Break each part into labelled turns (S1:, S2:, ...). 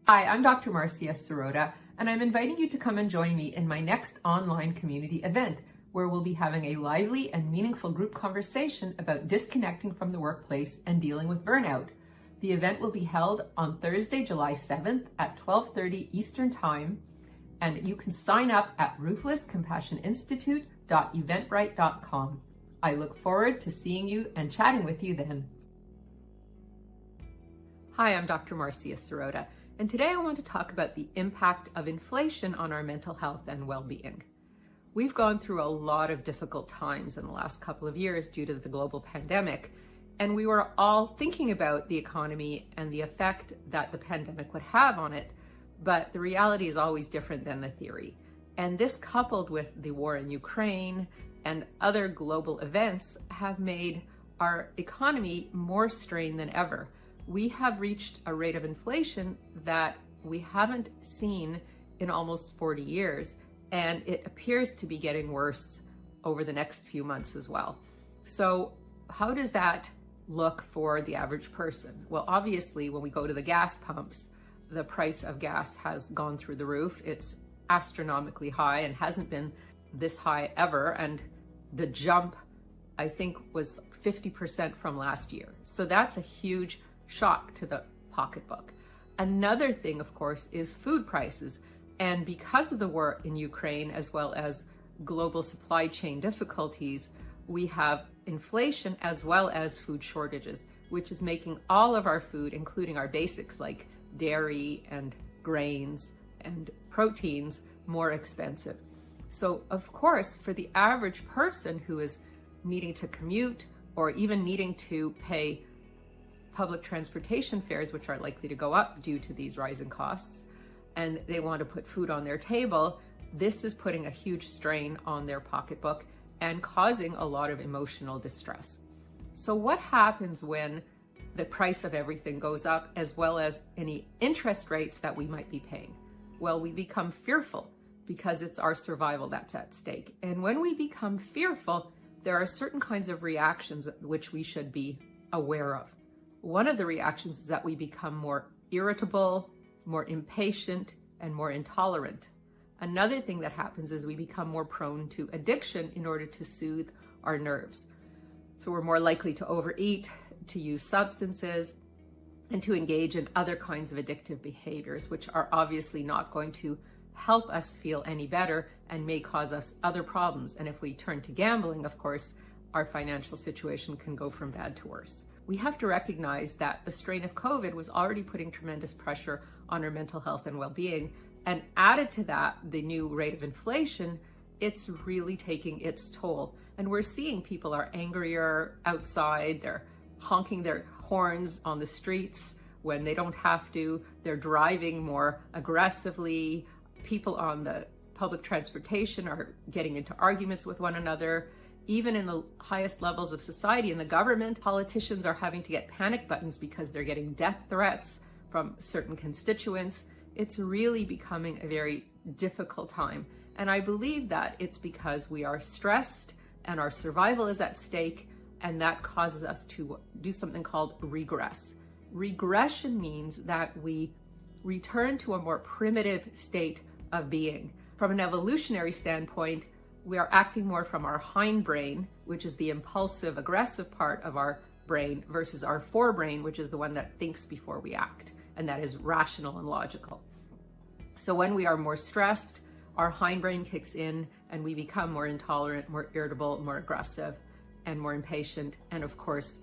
S1: Hi, I'm Dr. Marcia Sirota, and I'm inviting you to come and join me in my next online community event, where we'll be having a lively and meaningful group conversation about disconnecting from the workplace and dealing with burnout. The event will be held on Thursday, July 7th at 12:30 Eastern Time, and you can sign up at ruthlesscompassioninstitute.eventbrite.com. I look forward to seeing you and chatting with you then. Hi, I'm Dr. Marcia Sirota, and today I want to talk about the impact of inflation on our mental health and well-being. We've gone through a lot of difficult times in the last couple of years due to the global pandemic, and we were all thinking about the economy and the effect that the pandemic would have on it, but the reality is always different than the theory. And this, coupled with the war in Ukraine and other global events, have made our economy more strained than ever. We have reached a rate of inflation that we haven't seen in almost 40 years, and it appears to be getting worse over the next few months as well. So how does that look for the average person? Well, obviously, when we go to the gas pumps, the price of gas has gone through the roof. It's astronomically high and hasn't been this high ever. And the jump, I think, was 50% from last year. So that's a huge shock to the pocketbook. Another thing, of course, is food prices. And because of the war in Ukraine, as well as global supply chain difficulties, we have inflation as well as food shortages, which is making all of our food, including our basics like dairy and grains and proteins, more expensive. So, of course, for the average person who is needing to commute or even needing to pay public transportation fares, which are likely to go up due to these rising costs, and they want to put food on their table, this is putting a huge strain on their pocketbook and causing a lot of emotional distress. So what happens when the price of everything goes up, as well as any interest rates that we might be paying? Well, we become fearful because it's our survival that's at stake. And when we become fearful, there are certain kinds of reactions which we should be aware of. One of the reactions is that we become more irritable, more impatient, and more intolerant. Another thing that happens is we become more prone to addiction in order to soothe our nerves. So we're more likely to overeat, to use substances, and to engage in other kinds of addictive behaviors, which are obviously not going to help us feel any better and may cause us other problems. And if we turn to gambling, of course, our financial situation can go from bad to worse. We have to recognize that the strain of COVID was already putting tremendous pressure on our mental health and well-being. And added to that, the new rate of inflation, it's really taking its toll. And we're seeing people are angrier outside. They're honking their horns on the streets when they don't have to. They're driving more aggressively. People on the public transportation are getting into arguments with one another. Even in the highest levels of society, in the government, politicians are having to get panic buttons because they're getting death threats from certain constituents. It's really becoming a very difficult time. And I believe that it's because we are stressed and our survival is at stake, and that causes us to do something called regress. Regression means that we return to a more primitive state of being. From an evolutionary standpoint, we are acting more from our hindbrain, which is the impulsive, aggressive part of our brain, versus our forebrain, which is the one that thinks before we act, and that is rational and logical. So when we are more stressed, our hindbrain kicks in and we become more intolerant, more irritable, more aggressive, and more impatient, and of course,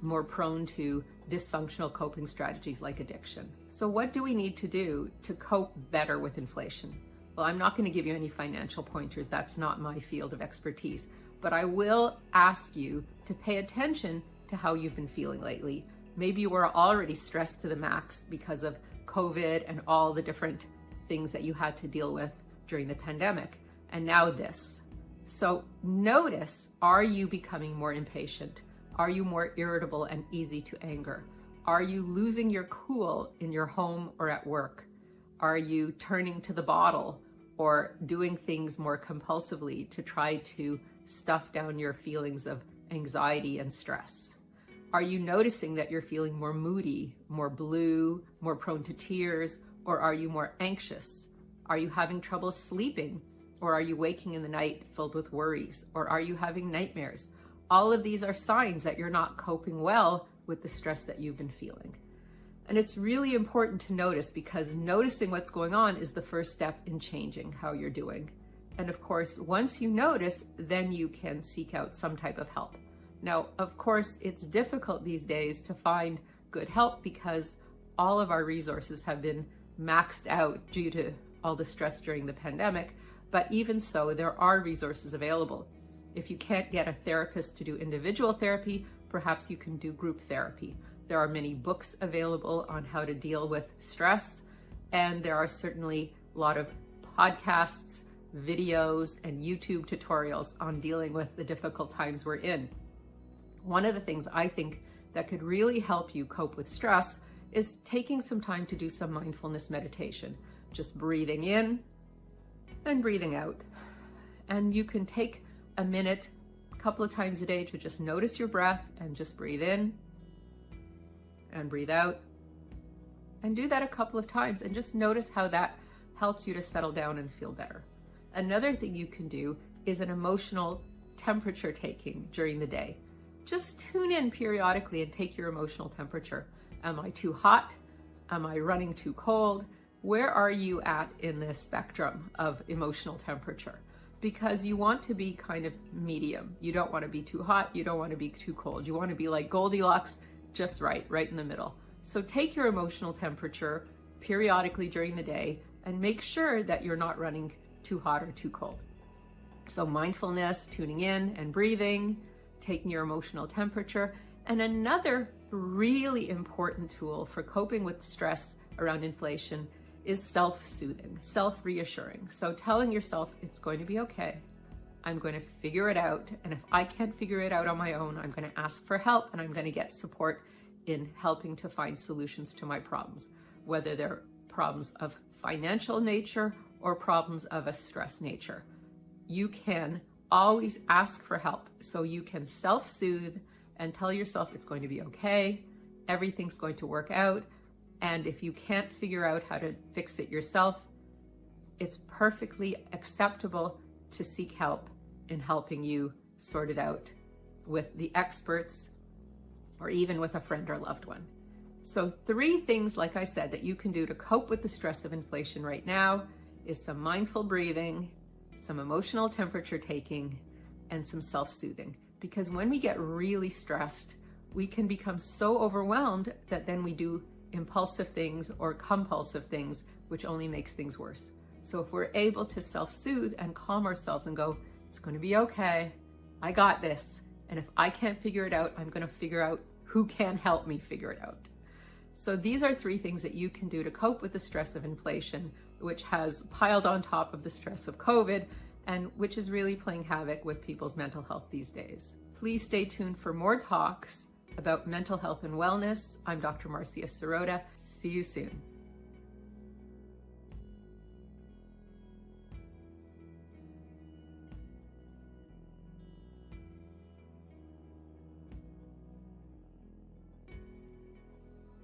S1: more prone to dysfunctional coping strategies like addiction. So what do we need to do to cope better with inflation? Well, I'm not going to give you any financial pointers. That's not my field of expertise. But I will ask you to pay attention to how you've been feeling lately. Maybe you were already stressed to the max because of COVID and all the different things that you had to deal with during the pandemic. And now this. So notice, are you becoming more impatient? Are you more irritable and easy to anger? Are you losing your cool in your home or at work? Are you turning to the bottle or doing things more compulsively to try to stuff down your feelings of anxiety and stress? Are you noticing that you're feeling more moody, more blue, more prone to tears, Or are you more anxious? Are you having trouble sleeping? Or are you waking in the night filled with worries? Or are you having nightmares? All of these are signs that you're not coping well with the stress that you've been feeling. And it's really important to notice, because noticing what's going on is the first step in changing how you're doing. And of course, once you notice, then you can seek out some type of help. Now, of course, it's difficult these days to find good help because all of our resources have been maxed out due to all the stress during the pandemic. But even so, there are resources available. If you can't get a therapist to do individual therapy, perhaps you can do group therapy. There are many books available on how to deal with stress, and there are certainly a lot of podcasts, videos, and YouTube tutorials on dealing with the difficult times we're in. One of the things I think that could really help you cope with stress is taking some time to do some mindfulness meditation, just breathing in and breathing out. And you can take a minute, a couple of times a day, to just notice your breath and just breathe in and breathe out, and do that a couple of times and just notice how that helps you to settle down and feel better. Another thing you can do is an emotional temperature taking during the day. Just tune in periodically and take your emotional temperature. Am I too hot? Am I running too cold? Where are you at in the spectrum of emotional temperature? Because you want to be kind of medium. You don't want to be too hot. You don't want to be too cold. You want to be like Goldilocks, just right in the middle. So take your emotional temperature periodically during the day and make sure that you're not running too hot or too cold. So mindfulness, tuning in and breathing, taking your emotional temperature. And another really important tool for coping with stress around inflation is self-soothing, self-reassuring. So telling yourself it's going to be okay. I'm going to figure it out. And if I can't figure it out on my own, I'm going to ask for help, and I'm going to get support in helping to find solutions to my problems, whether they're problems of financial nature or problems of a stress nature. You can always ask for help. So you can self-soothe and tell yourself it's going to be okay. Everything's going to work out. And if you can't figure out how to fix it yourself, it's perfectly acceptable to seek help in helping you sort it out with the experts or even with a friend or loved one. So 3 things, like I said, that you can do to cope with the stress of inflation right now is some mindful breathing, some emotional temperature taking, and some self-soothing. Because when we get really stressed, we can become so overwhelmed that then we do impulsive things or compulsive things, which only makes things worse. So if we're able to self-soothe and calm ourselves and go, it's going to be okay, I got this. And if I can't figure it out, I'm going to figure out who can help me figure it out. So these are 3 things that you can do to cope with the stress of inflation, which has piled on top of the stress of COVID, and which is really playing havoc with people's mental health these days. Please stay tuned for more talks about mental health and wellness. I'm Dr. Marcia Sirota. See you soon.